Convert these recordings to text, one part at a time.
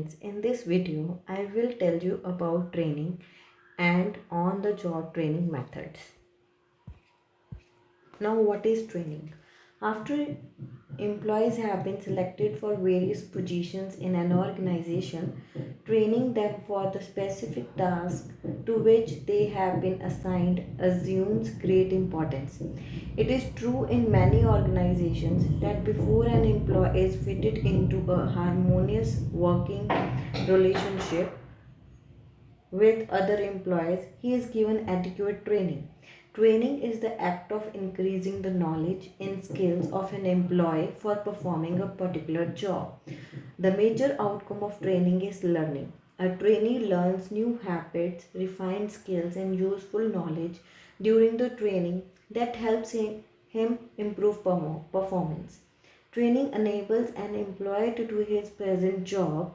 friends, in this video I will tell you about training and on the job training methods. Now, what is training? After employees have been selected for various positions in an organization, training them for the specific task to which they have been assigned assumes great importance. It is true in many organizations that before an employee is fitted into a harmonious working relationship with other employees, he is given adequate training. Training is the act of increasing the knowledge and skills of an employee for performing a particular job. The major outcome of training is learning. A trainee learns new habits, refined skills, and useful knowledge during the training that helps him improve performance. Training enables an employee to do his present job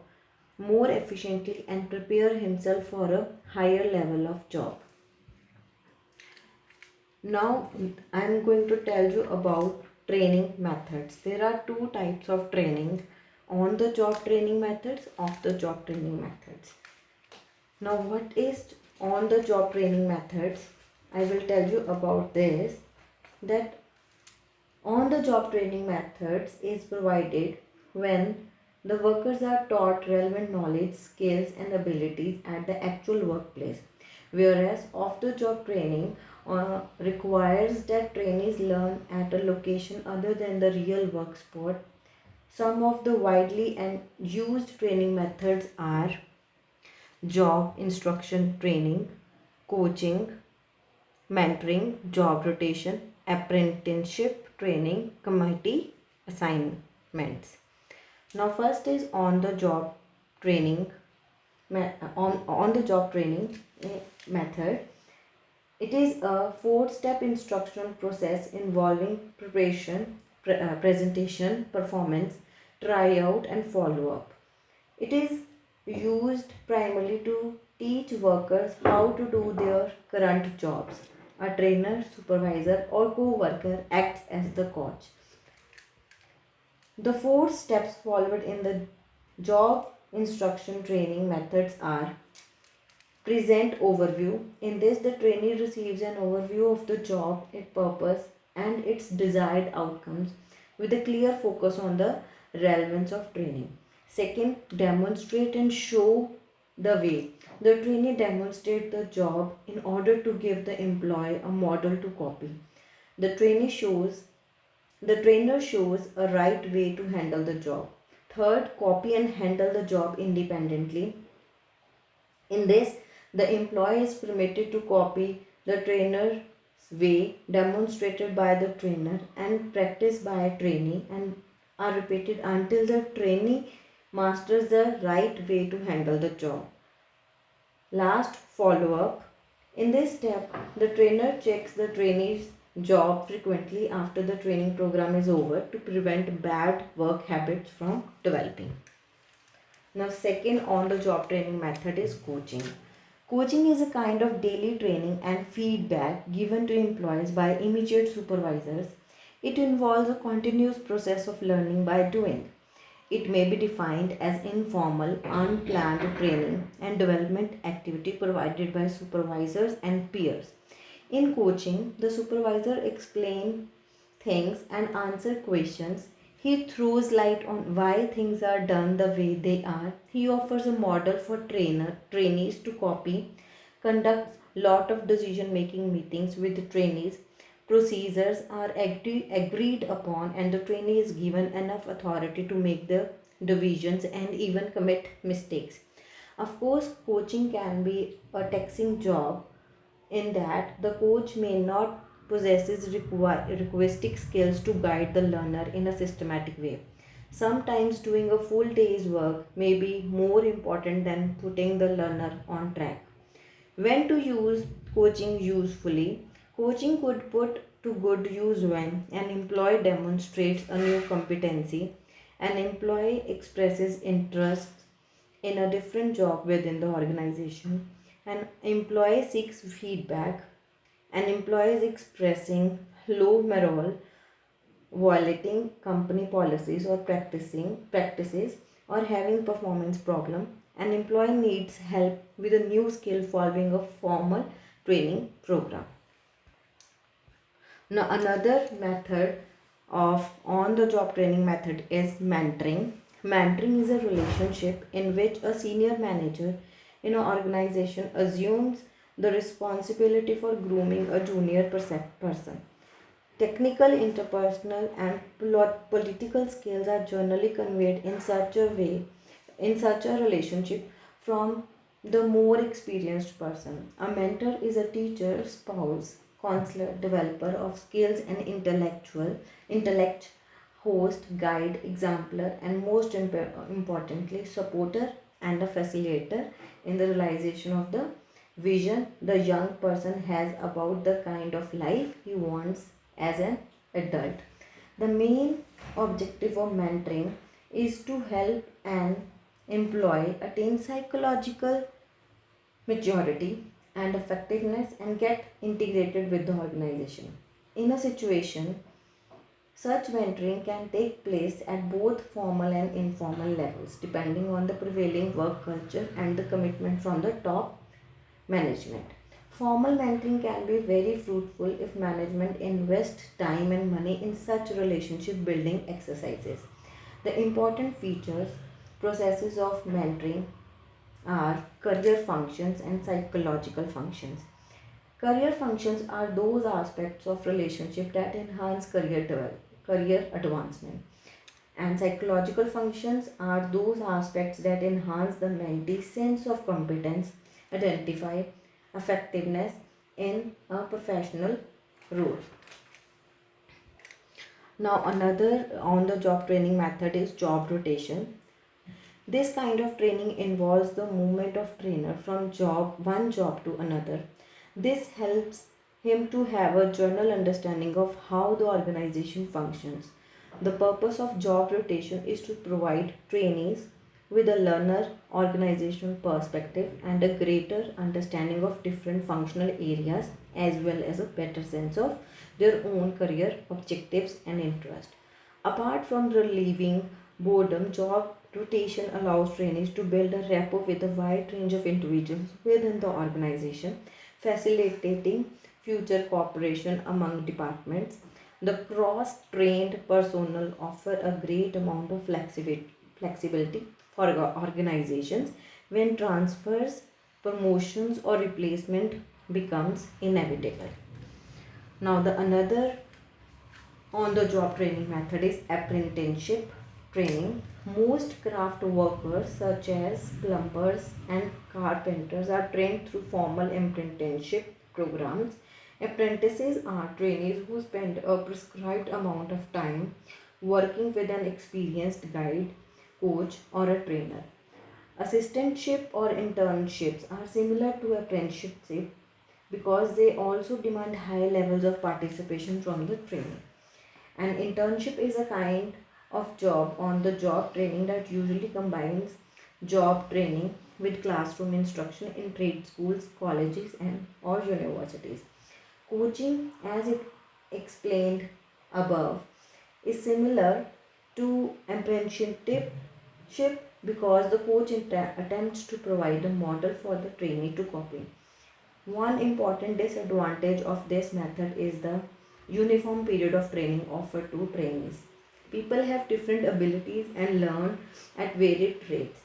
more efficiently and prepare himself for a higher level of job. Now I am going to tell you about training methods. There are two types of training: on the job training methods, off the job training methods. Now, what is on the job training methods? I will tell you about this, that on the job training methods is provided when the workers are taught relevant knowledge, skills, and abilities at the actual workplace, whereas off the job training requires that trainees learn at a location other than the real work spot. Some of the widely and used training methods are job instruction training, coaching, mentoring, job rotation, apprenticeship training, committee assignments. Now, first is on the job training on the job training method. It is a four-step instructional process involving preparation, presentation, performance, tryout, and follow-up. It is used primarily to teach workers how to do their current jobs. A trainer, supervisor, or co-worker acts as the coach. The four steps followed in the job instruction training methods are: present overview. In this, the trainee receives an overview of the job, its purpose, and its desired outcomes with a clear focus on the relevance of training. Second, demonstrate and show the way. The trainee demonstrates the job in order to give the employee a model to copy. The the trainer shows a right way to handle the job. Third, copy and handle the job independently. In this, the employee is permitted to copy the trainer's way demonstrated by the trainer and practiced by a trainee, and are repeated until the trainee masters the right way to handle the job. Last, follow up. In this step, the trainer checks the trainee's job frequently after the training program is over to prevent bad work habits from developing. Now, second on the job training method is coaching. Coaching is a kind of daily training and feedback given to employees by immediate supervisors. It involves a continuous process of learning by doing. It may be defined as informal, unplanned training and development activity provided by supervisors and peers. In coaching, the supervisor explains things and answers questions. He throws light on why things are done the way they are. He offers a model for trainees to copy, conducts lot of decision making meetings with the trainees. Procedures are agreed upon, and the trainee is given enough authority to make the divisions and even commit mistakes. Of course, coaching can be a taxing job in that the coach may not possesses requisite skills to guide the learner in a systematic way. Sometimes doing a full day's work may be more important than putting the learner on track. When to use coaching usefully? Coaching could put to good use when an employee demonstrates a new competency, an employee expresses interest in a different job within the organization, an employee seeks feedback, an employee is expressing low morale, violating company policies or practices, or having performance problem, an employee needs help with a new skill following a formal training program. Now another method of on the job training method is mentoring. Mentoring is a relationship in which a senior manager in an organization assumes the responsibility for grooming a junior person. Technical, interpersonal, and political skills are generally conveyed in such a way, in such a relationship, from the more experienced person. A mentor is a teacher, spouse, counselor, developer of skills and intellect, host, guide, exemplar, and most importantly, supporter and a facilitator in the realization of the vision the young person has about the kind of life he wants as an adult. The main objective of mentoring is to help an employee attain psychological maturity and effectiveness and get integrated with the organization. In a situation, such mentoring can take place at both formal and informal levels depending on the prevailing work culture and the commitment from the top management. Formal mentoring can be very fruitful if management invests time and money in such relationship building exercises. The important features, processes of mentoring are career functions and psychological functions. Career functions are those aspects of relationship that enhance career advancement. And psychological functions are those aspects that enhance the mentee's sense of competence, identify effectiveness in a professional role. Now, another on the job training method is job rotation. This kind of training involves the movement of trainer from one job to another. This helps him to have a general understanding of how the organization functions. The purpose of job rotation is to provide trainees with a learner organizational perspective and a greater understanding of different functional areas as well as a better sense of their own career objectives and interest. Apart from relieving boredom, job rotation allows trainees to build a rapport with a wide range of individuals within the organization, facilitating future cooperation among departments. The cross trained personnel offer a great amount of flexibility for organizations when transfers, promotions, or replacement becomes inevitable. Now, the another on the job training method is apprenticeship training. Most craft workers, such as plumbers and carpenters, are trained through formal apprenticeship programs. Apprentices are trainees who spend a prescribed amount of time working with an experienced guide, coach, or a trainer. Assistantship or internships are similar to apprenticeship because they also demand high levels of participation from the trainee. An internship is a kind of job on the job training that usually combines job training with classroom instruction in trade schools, colleges, and or universities. Coaching, as it explained above, is similar to apprenticeship because the coach attempts to provide a model for the trainee to copy. One important disadvantage of this method is the uniform period of training offered to trainees. People have different abilities and learn at varied rates.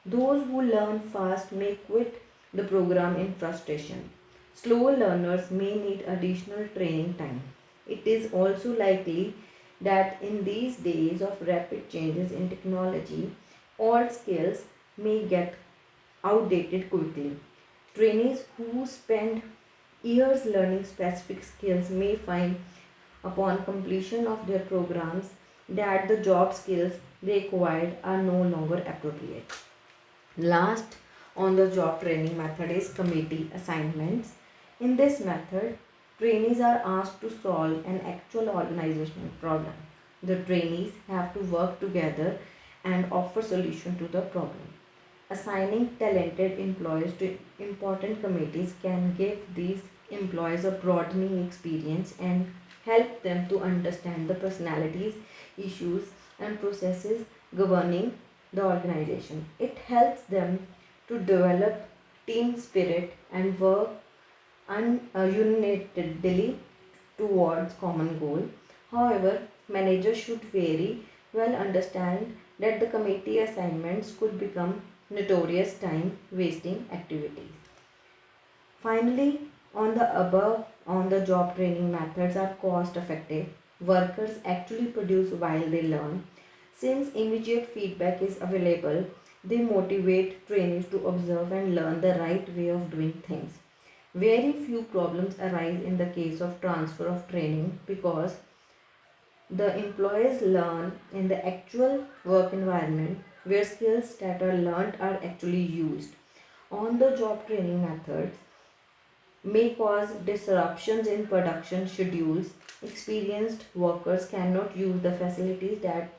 Those who learn fast may quit the program in frustration. Slow learners may need additional training time. It is also likely that in these days of rapid changes in technology, all skills may get outdated quickly. Trainees who spend years learning specific skills may find upon completion of their programs that the job skills they acquired are no longer appropriate. Last on the job training method is committee assignments. In this method, trainees are asked to solve an actual organizational problem. The trainees have to work together and offer solution to the problem. Assigning talented employees to important committees can give these employees a broadening experience and help them to understand the personalities, issues, and processes governing the organization. It helps them to develop team spirit and work unitedly towards common goal. However, managers should very well understand that the committee assignments could become notorious time wasting activities. Finally, on the above on the job training methods are cost effective. Workers actually produce while they learn. Since immediate feedback is available, they motivate trainees to observe and learn the right way of doing things. Very few problems arise in the case of transfer of training because the employees learn in the actual work environment where skills that are learned are actually used. On the job training methods may cause disruptions in production schedules. Experienced workers cannot use the facilities that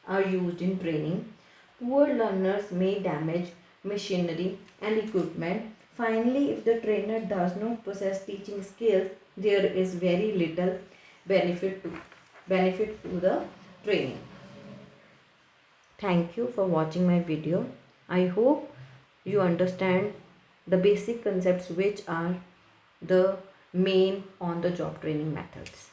are used in training. Poor learners may damage machinery and equipment. Finally, if the trainer does not possess teaching skills, there is very little benefit to the training. Thank you for watching my video. I hope you understand the basic concepts which are the main on the job training methods.